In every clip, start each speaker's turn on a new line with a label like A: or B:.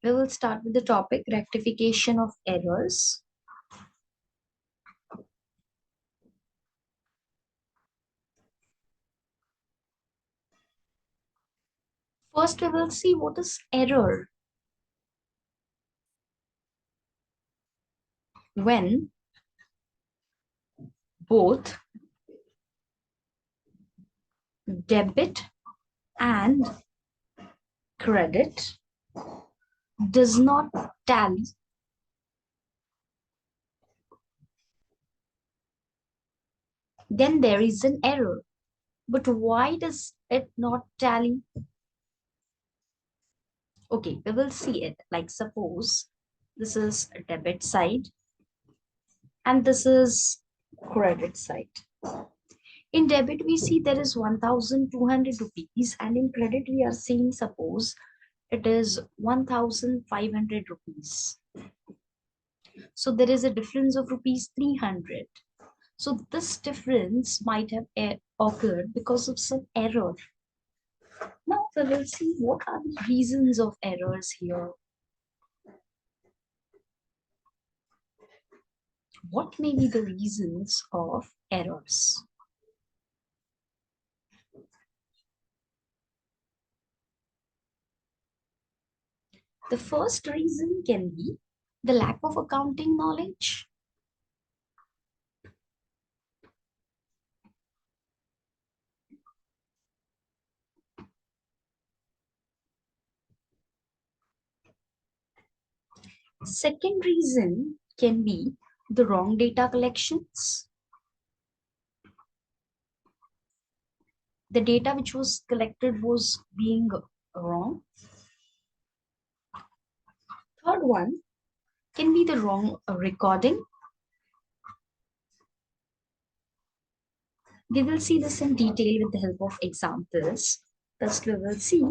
A: we will start with the topic rectification of errors. First, we will see what is error. When both debit and credit does not tally, then there is an error. But why does it not tally? Okay, we will see it. Like suppose this is a debit side and this is credit side. In debit, we see there is 1,200 rupees, and in credit, we are seeing suppose it is 1,500 rupees. So there is a difference of rupees 300. So this difference might have occurred because of some error. Now we will see what are the reasons of errors here. What may be the reasons of errors? The first reason can be the lack of accounting knowledge. Second reason can be the wrong data collections. The data which was collected was being wrong. Third one can be the wrong recording. We will see this in detail with the help of examples. First, we will see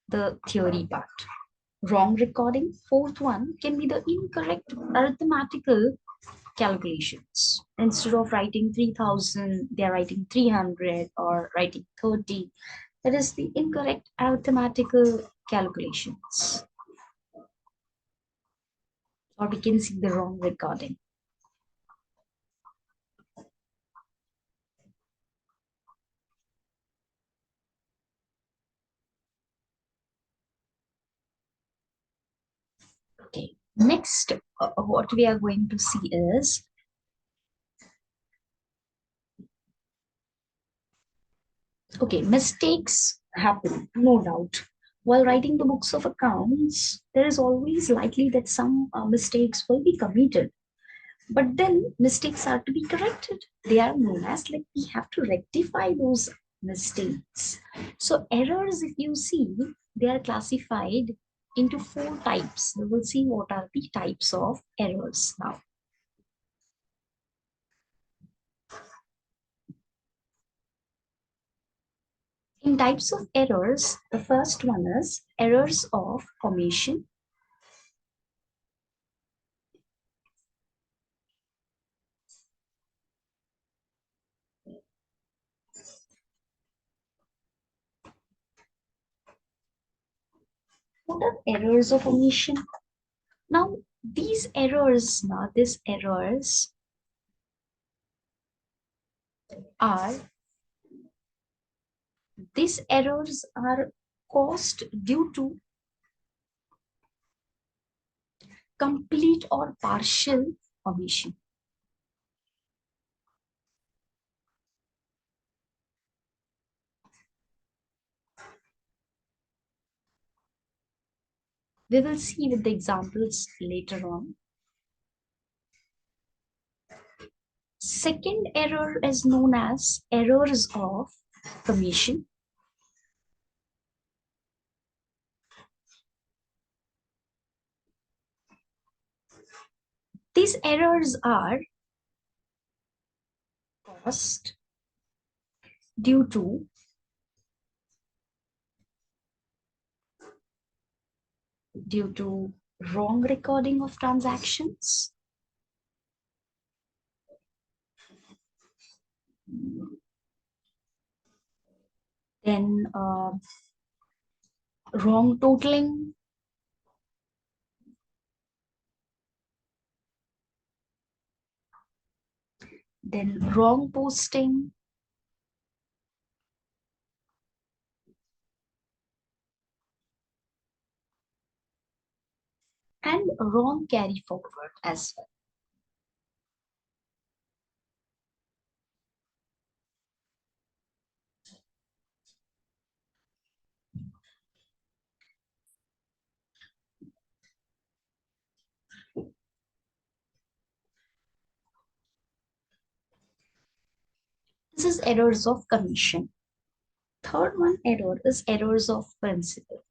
A: the theory part. Wrong recording. Fourth one can be the incorrect arithmetical calculations. Instead of writing 3,000, they're writing 300 or writing 30. That is the incorrect arithmetical calculations. Or we can see the wrong recording. Okay, next, what we are going to see is okay, mistakes happen, no doubt. While writing the books of accounts, there is always likely that some mistakes will be committed. But then mistakes are to be corrected. They are known as like we have to rectify those mistakes. So errors, if you see, they are classified into four types. We will see what are the types of errors now. In types of errors, the first one is errors of omission. What are errors of omission? Now, these errors are these errors are caused due to complete or partial omission. We will see with the examples later on. Second error is known as errors of commission. These errors are caused due to wrong recording of transactions, then wrong totaling, then wrong posting, and wrong carry forward as well. This is errors of commission. Third one error is errors of principle.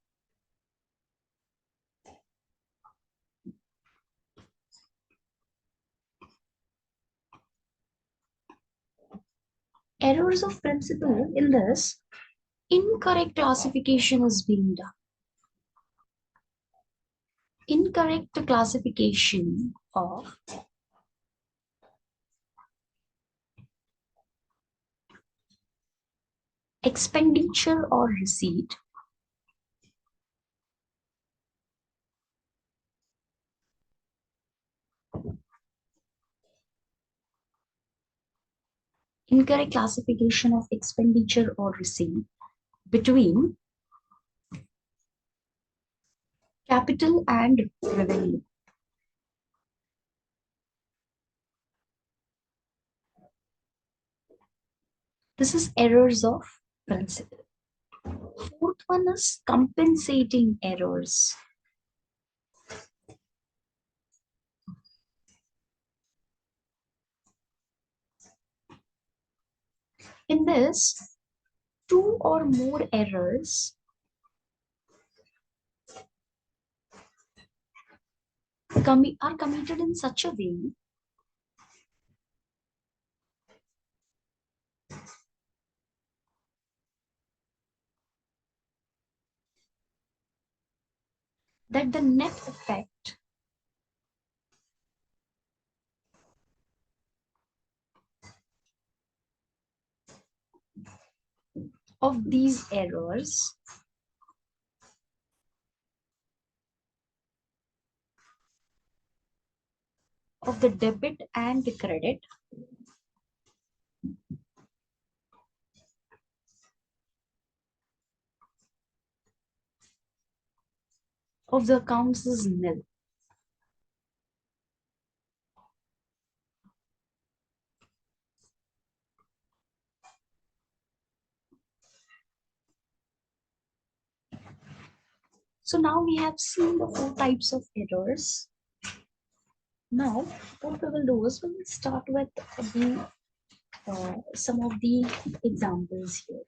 A: Errors of principle in this, incorrect classification is being done. Incorrect classification of expenditure or receipt incorrect classification of expenditure or receipt between capital and revenue. This is errors of principle. Fourth one is compensating errors. In this, two or more errors are committed in such a way that the net effect of these errors of the debit and credit of the accounts is nil. So now we have seen the four types of errors. Now, what we will do is we will start with the some of the examples here.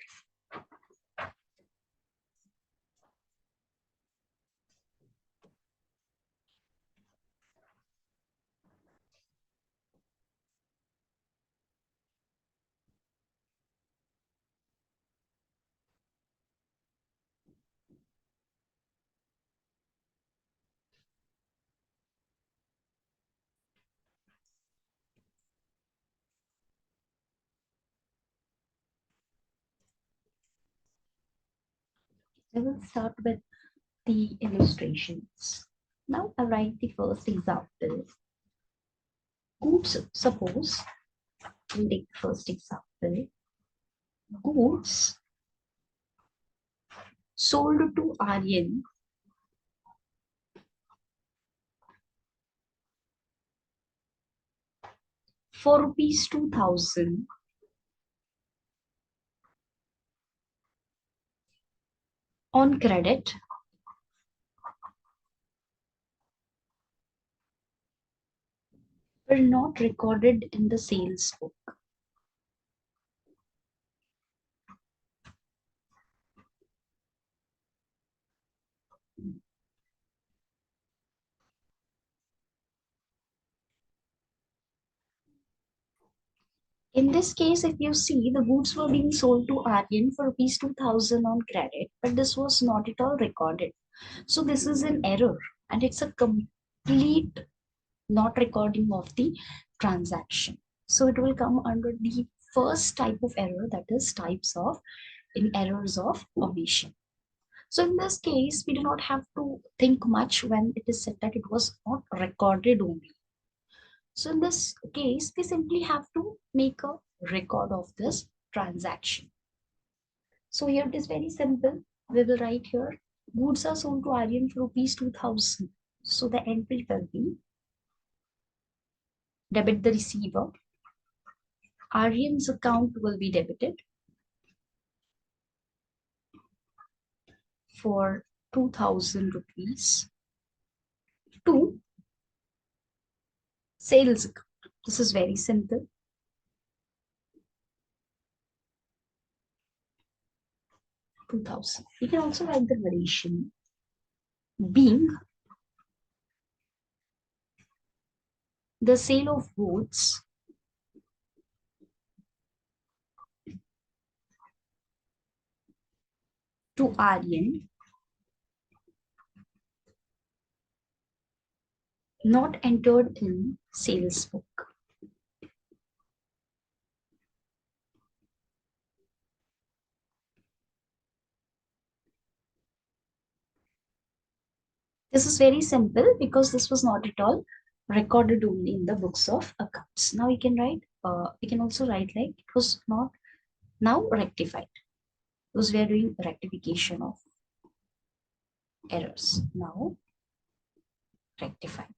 A: I will start with the illustrations. Now I write the first example. Goods, suppose, we'll take the first example. Goods sold to Aryan for rupees 2000 on credit were not recorded in the sales book. In this case, if you see, the goods were being sold to Aryan for rupees 2000 on credit, but this was not at all recorded. So this is an error, and it's a complete not recording of the transaction. So it will come under the first type of error, that is types of in errors of omission. So in this case, we do not have to think much when it is said that it was not recorded only. So in this case, we simply have to make a record of this transaction. So here it is very simple. We will write here, goods are sold to Aryan for rupees 2000. So the entry will be debit the receiver. Aryan's account will be debited for 2000 rupees to sales account. This is very simple. Two thousand. You can also write the variation being the sale of goods to Aryan not entered in sales book. This is very simple because this was not at all recorded only in the books of accounts. Now we can write, we can also write like it was not now rectified because we are doing rectification of errors. Now rectified.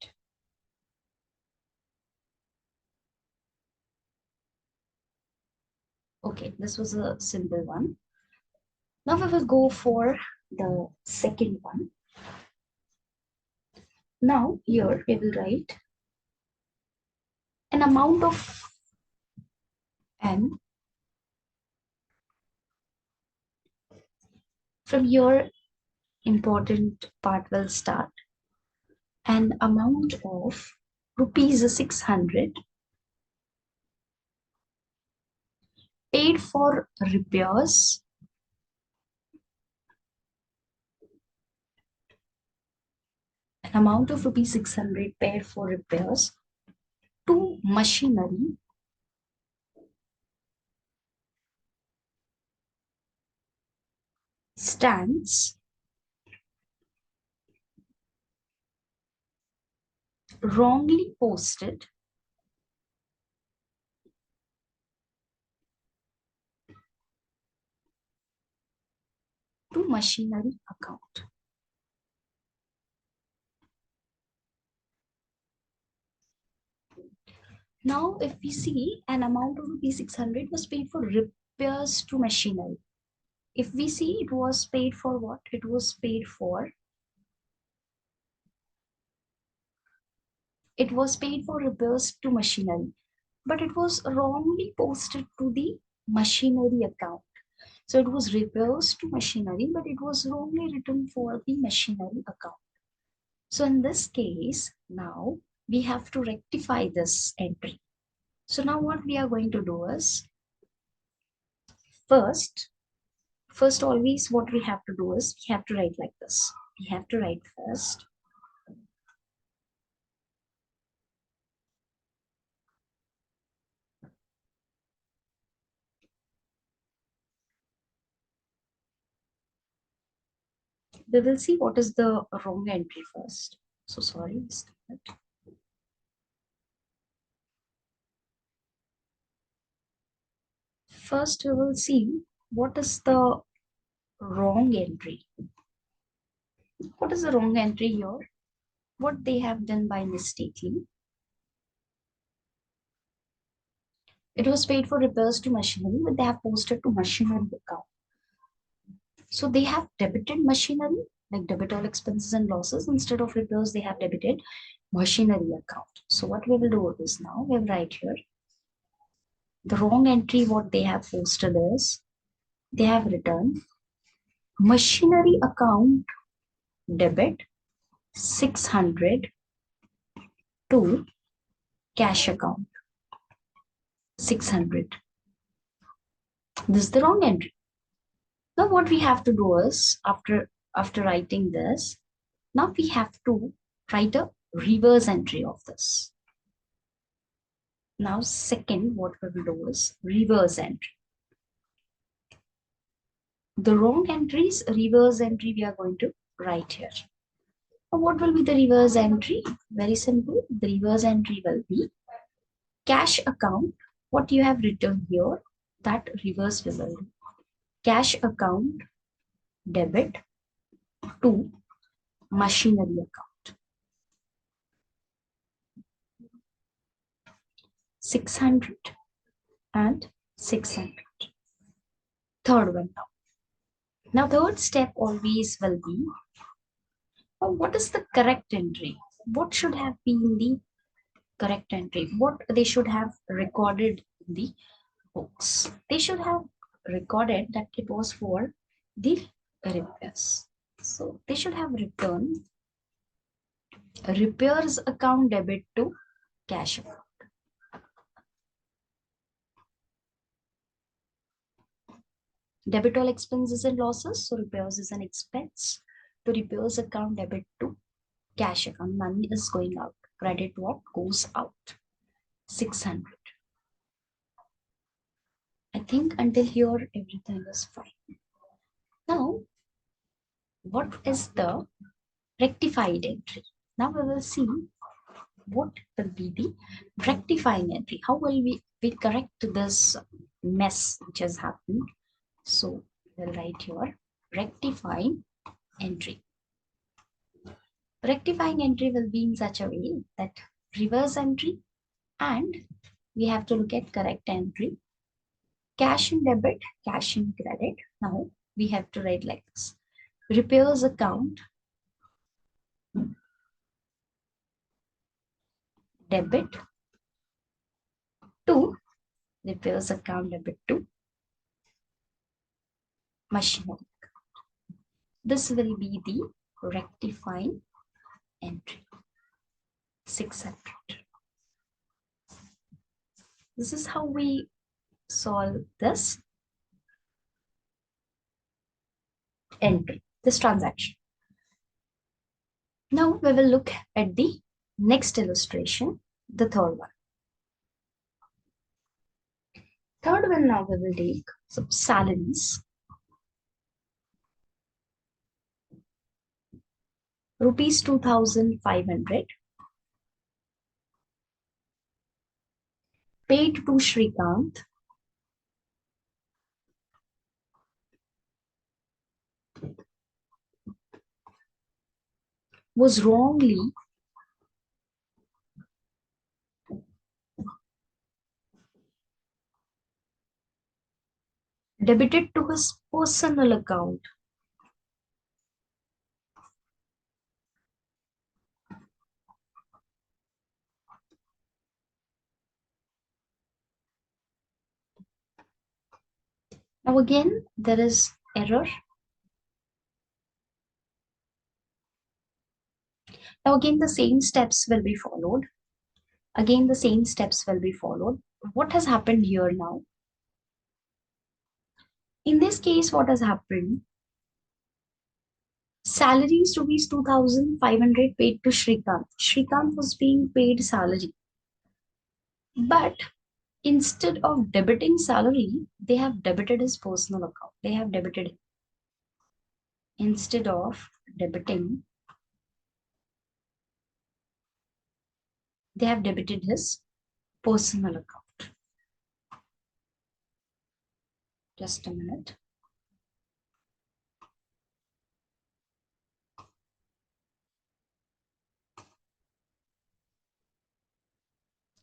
A: Okay, this was a simple one. Now we will go for the second one. Now here we will write an amount of n. From here important part will start. An amount of rupees 600 paid for repairs an amount of rupees 600 paid for repairs to machinery stands wrongly posted to machinery account. Now, if we see an amount of rupees 600 was paid for repairs to machinery. If we see it was paid for what? It was paid for repairs to machinery, but it was wrongly posted to the machinery account. So it was repairs to machinery, but it was wrongly written for the machinery account. So in this case, now we have to rectify this entry. So now what we are going to do is, first always what we have to do is, we have to write like this. We have to write first we will see what is the wrong entry first. So sorry, first we will see what is the wrong entry. What is the wrong entry here? What they have done by mistakenly. It was paid for repairs to machinery, but they have posted to machinery account. So they have debited machinery, like debit all expenses and losses. Instead of repairs, they have debited machinery account. So what we will do is now we will write here the wrong entry. What they have posted is they have written machinery account debit 600 to cash account 600. This is the wrong entry. Now what we have to do is after writing this, now we have to write a reverse entry of this. Now second, what we will do is reverse entry. The wrong entries, reverse entry we are going to write here. Now what will be the reverse entry? Very simple. The reverse entry will be cash account what you have written here, that reverse we will do. Cash account debit to machinery account. 600 and 600. Third one now. Now third step always will be, what is the correct entry? What should have been the correct entry? What they should have recorded in the books? They should have recorded that it was for the repairs. So they should have written repairs account debit to cash account. Debit all expenses and losses, so repairs is an expense. To repairs account debit to cash account, money is going out. Credit what goes out? 600. I think until here everything is fine. Now, what is the rectified entry? Now we will see what will be the rectifying entry. How will we correct this mess which has happened? So we'll write here rectifying entry. Rectifying entry will be in such a way that reverse entry, and we have to look at correct entry. Cash and debit, cash and credit. Now we have to write like this. Repairs account debit to repairs account debit to machinery. This will be the rectifying entry. 600. This is how we solve this entry, this transaction. Now we will look at the next illustration, the third one. Third one now we will take some salaries. Rupees 2,500 paid to Shrikant was wrongly debited to his personal account. Now again, there is error. Now again, the same steps will be followed. Again, the same steps will be followed. What has happened here now? In this case, what has happened? Salaries rupees 2,500 paid to Shrikant. Shrikant was being paid salary. But instead of debiting salary, they have debited his personal account. They have debited, instead of debiting, they have debited his personal account. Just a minute.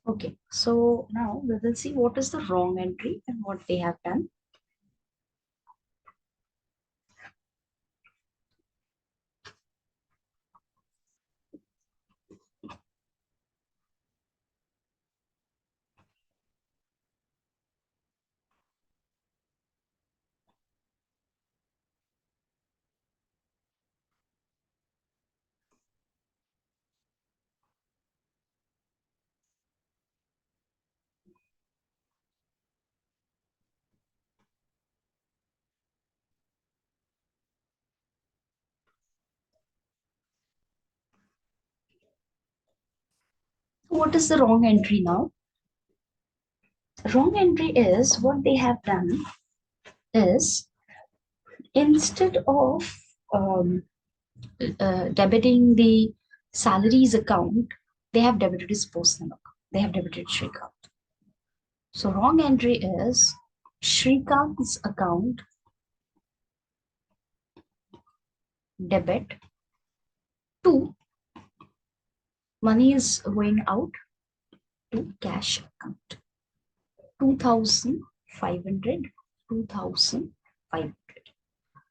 A: Okay, so now we will see what is the wrong entry and what they have done. What is the wrong entry now? Wrong entry is what they have done is, instead of debiting the salaries account, they have debited his personal account. They have debited Shrikant. So wrong entry is Shrikant's account debit to money is going out to cash account 2,500, 2,500.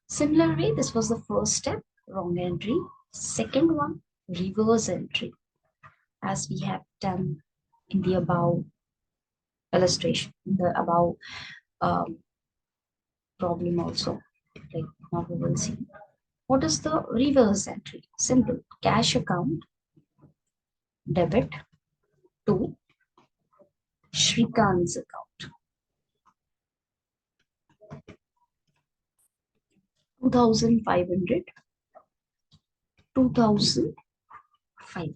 A: Similarly, this was the first step, wrong entry. Second one, reverse entry, as we have done in the above illustration, in the above um, problem also. Like now we will see. What is the reverse entry? Simple. Cash account debit to Shrikant's account. 2,500, 2,500.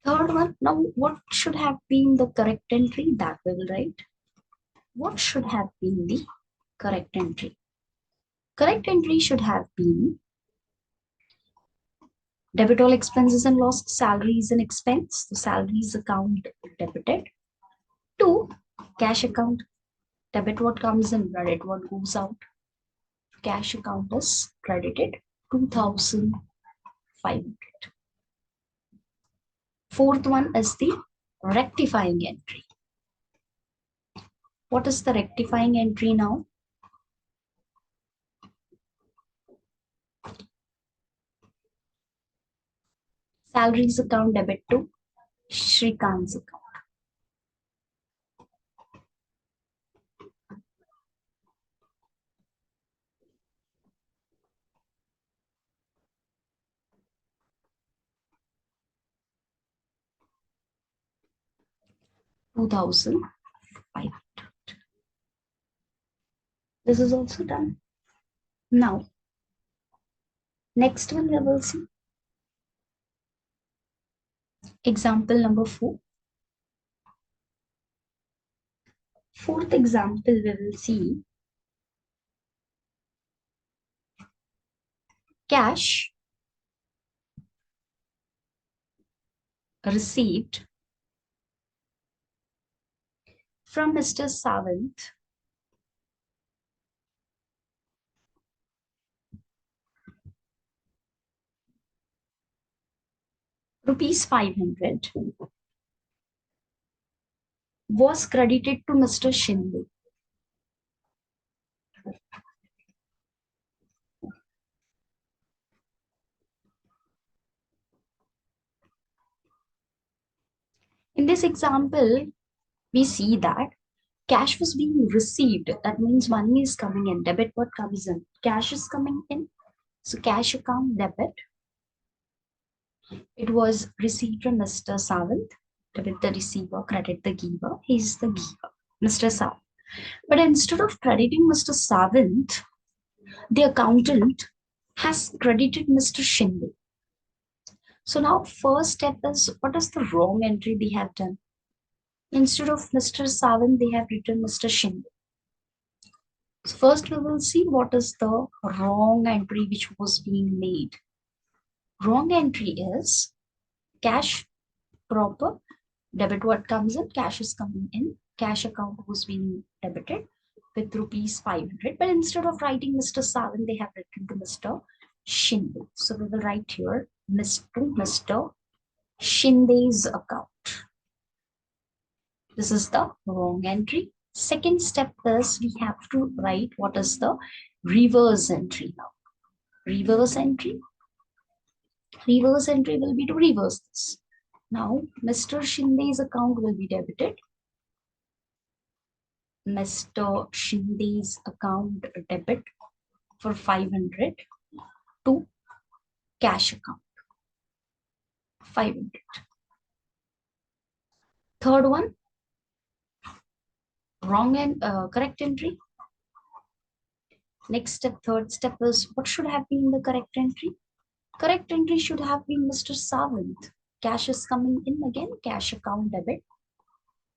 A: Third one. Now, what should have been the correct entry? That we will write. What should have been the correct entry? Correct entry should have been debit all expenses and lost, salaries and expense. The salaries account debited to cash account. Debit what comes in, credit what goes out. Cash account is credited 2,500. Fourth one is the rectifying entry. What is the rectifying entry now? Salaries account debit to Shrikant's account. $2,500. This is also done. Now, next one we will see. Example number 4. Fourth example we will see cash received from Mr. Sawant rupees 500 was credited to Mr. Shinde. In this example, we see that cash was being received. That means money is coming in. Debit what comes in? Cash is coming in. So cash account debit. It was received from Mr. Sawant. Debit the receiver, credit the giver. He's the giver, Mr. Sawant. But instead of crediting Mr. Sawant, the accountant has credited Mr. Shinde. So now first step is, what is the wrong entry they have done? Instead of Mr. Sawant, they have written Mr. Shinde. So first we will see what is the wrong entry which was being made. Wrong entry is cash proper, debit what comes in, cash is coming in, cash account was being debited with rupees 500. But instead of writing Mr. Sawant, they have written to Mr. Shinde. So we will write here Mr. Shinde's account. This is the wrong entry. Second step is we have to write what is the reverse entry now. Reverse entry. Reverse entry will be to reverse this. Now, Mr. Shinde's account will be debited. Mr. Shinde's account debit for 500 to cash account 500. Third one, wrong and correct entry. Next step, third step is what should have been the correct entry? Correct entry should have been Mr. Sawant. Cash is coming in again, cash account debit.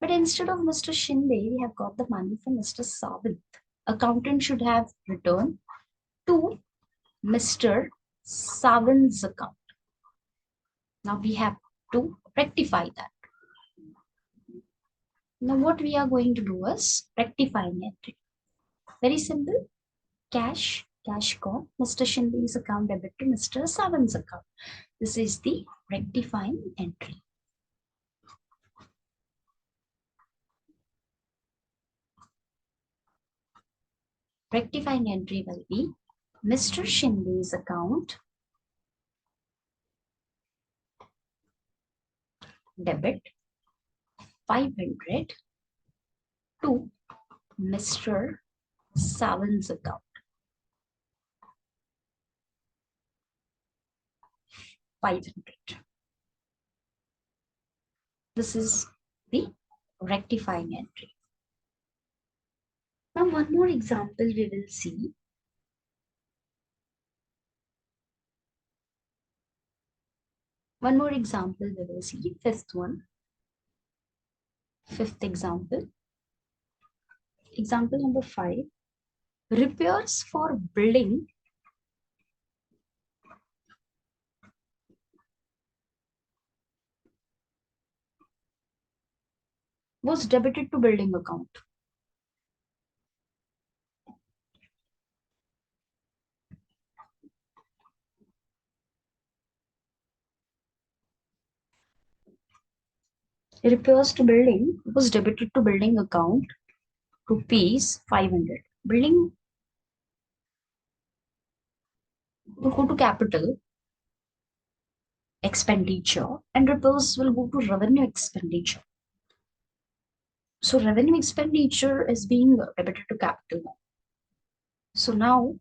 A: But instead of Mr. Shinde, we have got the money from Mr. Sawant. Accountant should have returned to Mr. Sawant's account. Now we have to rectify that. Now what we are going to do is rectifying entry. Very simple. Cash gone. Mr. Shinde's account debit to Mr. Savan's account. This is the rectifying entry. Rectifying entry will be Mr. Shinde's account debit 500 to Mr. Savan's account 500. This is the rectifying entry. Now one more example we will see. One more example we will see. Fifth one. Fifth example. Example number 5. Repairs for building was debited to building account. Repairs to building was debited to building account rupees 500. Building will go to capital expenditure and repairs will go to revenue expenditure. So revenue expenditure is being debited to capital. So now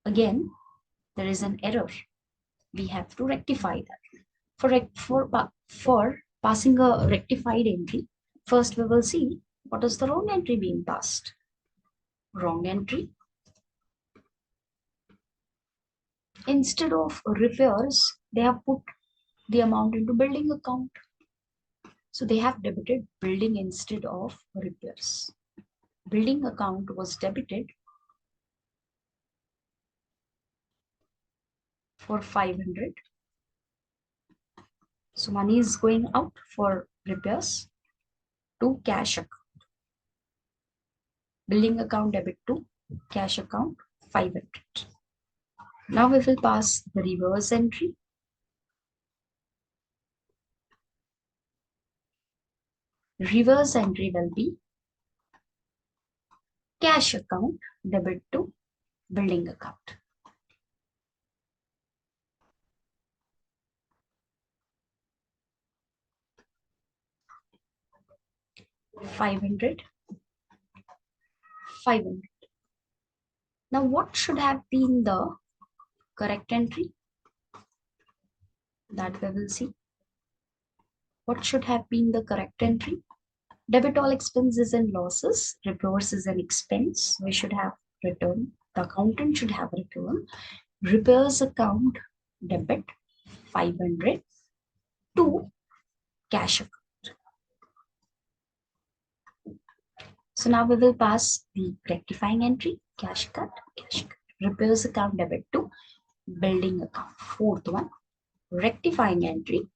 A: again there is an error. We have to rectify that. For passing a rectified entry, first we will see what is the wrong entry being passed. Wrong entry. Instead of repairs, they have put the amount into building account. So they have debited building instead of repairs. Building account was debited for 500. So money is going out for repairs to cash account. Building account debit to cash account 500. Now we will pass the reverse entry. Reverse entry will be cash account debit to building account. $500. Now what should have been the correct entry? That we will see. What should have been the correct entry? Debit all expenses and losses. Repairs is an expense. We should have return. The accountant should have return. Repairs account debit 500 to cash account. So now we will pass the rectifying entry. Cash cut. Repairs account debit to building account. Fourth one. Rectifying entry.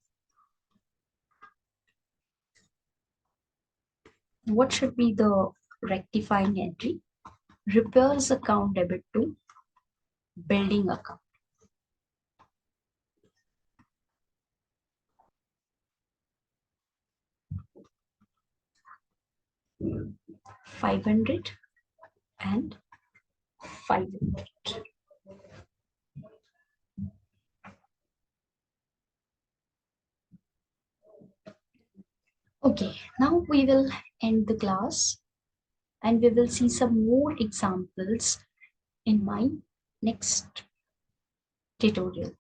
A: What should be the rectifying entry? Repairs account debit to building account. $500 and 500. Okay, now we will end the class and we will see some more examples in my next tutorial.